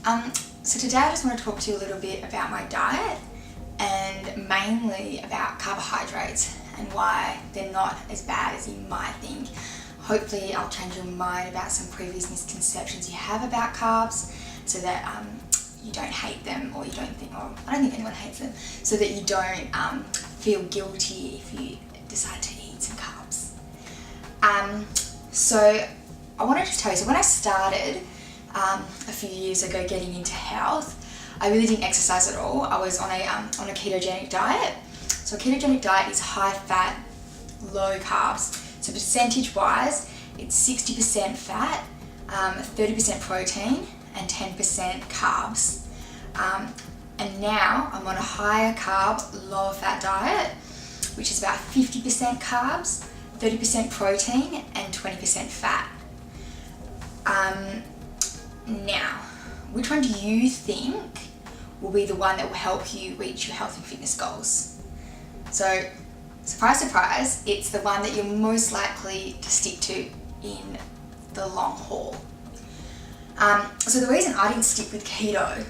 So today I just want to talk to you a little bit about my diet and mainly about carbohydrates and why they're not as bad as you might think. Hopefully I'll change your mind about some previous misconceptions you have about carbs so that you don't hate them, or you don't think, or I don't think anyone hates them, so that you don't feel guilty if you decide to eat some carbs. So I wanted to tell you, so when I started a few years ago getting into health, I really didn't exercise at all. I was on a ketogenic diet. So a ketogenic diet is high fat, low carbs. So percentage wise, it's 60% fat, 30% protein, and 10% carbs. And now I'm on a higher carb, lower fat diet, which is about 50% carbs, 30% protein, and 20% fat. Now, which one do you think will be the one that will help you reach your health and fitness goals? So, surprise, surprise, it's the one that you're most likely to stick to in the long haul. So the reason I didn't stick with keto,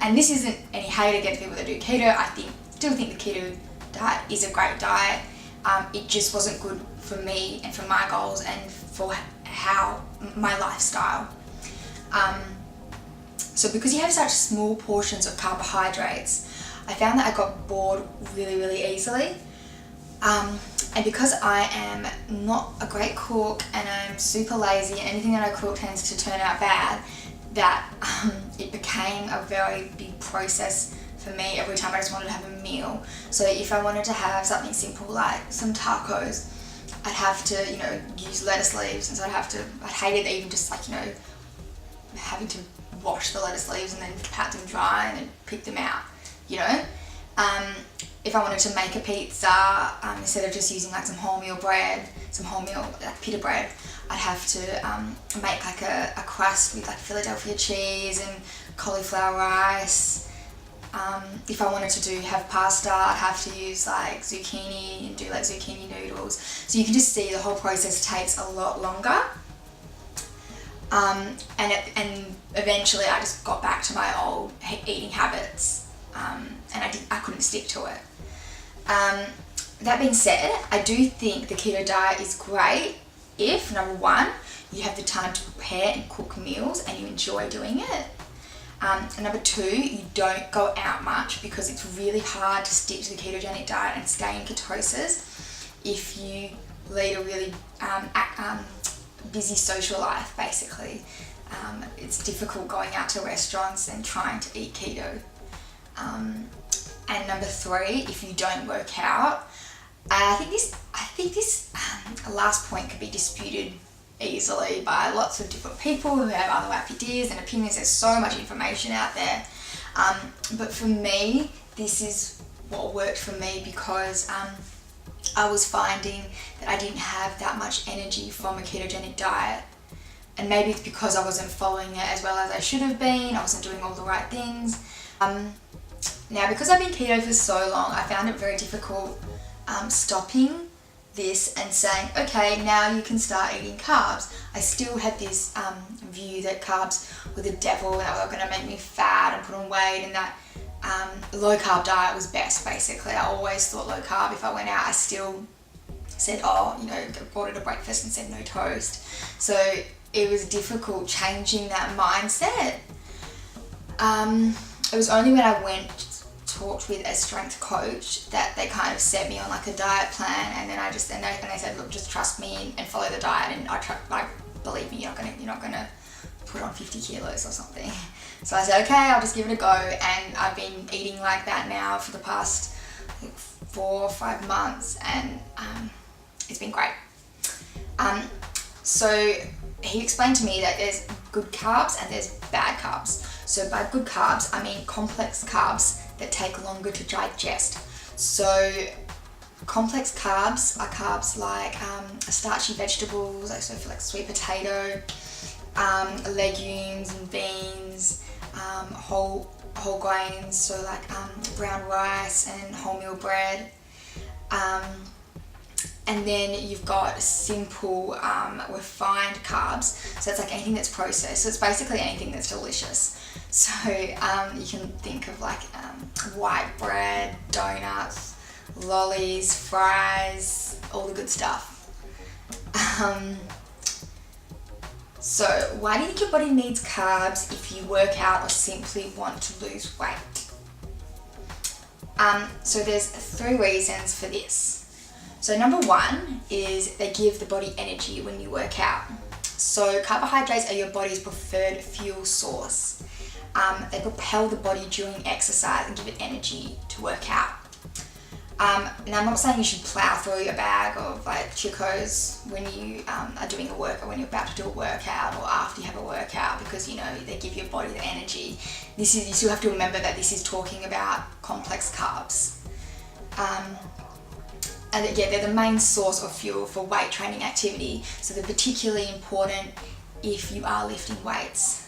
and this isn't any hate against people that do keto, still think the keto diet is a great diet. It just wasn't good for me and for my goals and for how my lifestyle. So because you have such small portions of carbohydrates, I found that I got bored really, really easily. And because I am not a great cook and I'm super lazy and anything that I cook tends to turn out bad, that it became a very big process for me every time I just wanted to have a meal. So if I wanted to have something simple like some tacos, I'd have to, use lettuce leaves, and so I'd hated even just having to wash the lettuce leaves and then pat them dry and then pick them out, If I wanted to make a pizza, instead of just using some wholemeal pita bread, I'd have to make a crust with Philadelphia cheese and cauliflower rice. If I wanted to have pasta, I'd have to use zucchini and do zucchini noodles. So you can just see the whole process takes a lot longer. And eventually I just got back to my old eating habits, and I couldn't stick to it. That being said, I do think the keto diet is great if, number one, you have the time to prepare and cook meals and you enjoy doing it. And number two, you don't go out much, because it's really hard to stick to the ketogenic diet and stay in ketosis if you lead a really busy social life, basically. It's difficult going out to restaurants and trying to eat keto. And number three, if you don't work out, I think this last point could be disputed easily by lots of different people who have other ideas and opinions. There's so much information out there. But for me, this is what worked for me, because I was finding that I didn't have that much energy from a ketogenic diet. And maybe it's because I wasn't following it as well as I should have been. I wasn't doing all the right things. Now, because I've been keto for so long, I found it very difficult stopping this and saying, okay, now you can start eating carbs. I still had this view that carbs were the devil and they were going to make me fat and put on weight, and that low carb diet was best, basically. I always thought low carb. If I went out, I still said, brought it to breakfast and said no toast. So it was difficult changing that mindset. It was only when I talked with a strength coach that they kind of set me on a diet plan, and then they said, look, just trust me and follow the diet, and believe me, you're not gonna put on 50 kilos or something. So I said, okay, I'll just give it a go, and I've been eating like that now for the past 4 or 5 months, and it's been great. So he explained to me that there's good carbs and there's bad carbs. So by good carbs, I mean complex carbs that take longer to digest. So complex carbs are carbs like starchy vegetables, so for sweet potato, legumes and beans, whole grains, so brown rice and wholemeal bread. And then you've got simple refined carbs. So it's like anything that's processed. So it's basically anything that's delicious. So you can think of like white bread, donuts, lollies, fries, all the good stuff. So why do you think your body needs carbs if you work out or simply want to lose weight? So there's 3 reasons for this. So number 1 is they give the body energy when you work out. So carbohydrates are your body's preferred fuel source. They propel the body during exercise and give it energy to work out. Now I'm not saying you should plow through a bag of like Chicos when you are doing a work, or when you're about to do a workout, or after you have a workout, because you know they give your body the energy. You still have to remember that this is talking about complex carbs. And yeah, they're the main source of fuel for weight training activity, so they're particularly important if you are lifting weights.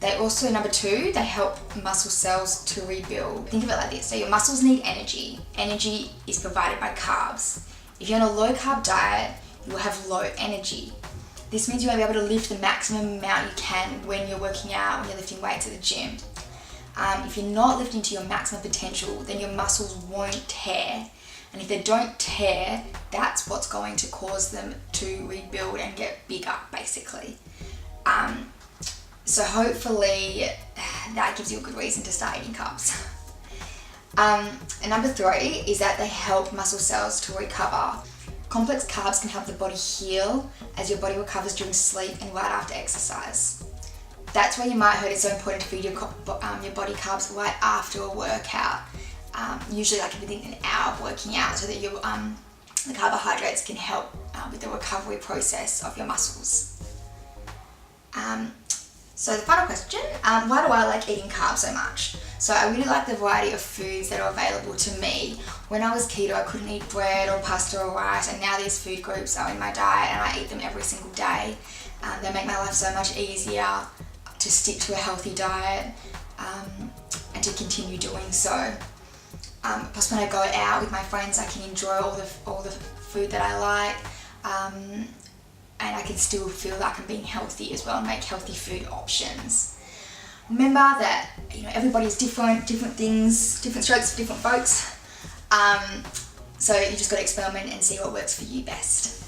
They also, number 2, they help muscle cells to rebuild. Think of it like this. So your muscles need energy. Energy is provided by carbs. If you're on a low carb diet, you will have low energy. This means you won't be able to lift the maximum amount you can when you're working out, when you're lifting weights at the gym. If you're not lifting to your maximum potential, then your muscles won't tear. And if they don't tear, that's what's going to cause them to rebuild and get bigger, basically. So hopefully that gives you a good reason to start eating carbs. And number 3 is that they help muscle cells to recover. Complex carbs can help the body heal as your body recovers during sleep and right after exercise. That's why you might heard it's so important to feed your body carbs right after a workout. Usually like within an hour of working out, so that your the carbohydrates can help with the recovery process of your muscles. So the final question, why do I like eating carbs so much? So I really like the variety of foods that are available to me. When I was keto, I couldn't eat bread or pasta or rice, and now these food groups are in my diet and I eat them every single day. They make my life so much easier to stick to a healthy diet and to continue doing so. Plus when I go out with my friends, I can enjoy all the food that I like. And I can still feel like I'm being healthy as well and make healthy food options. Remember that everybody's different things, different strokes for different folks. So you just got to experiment and see what works for you best.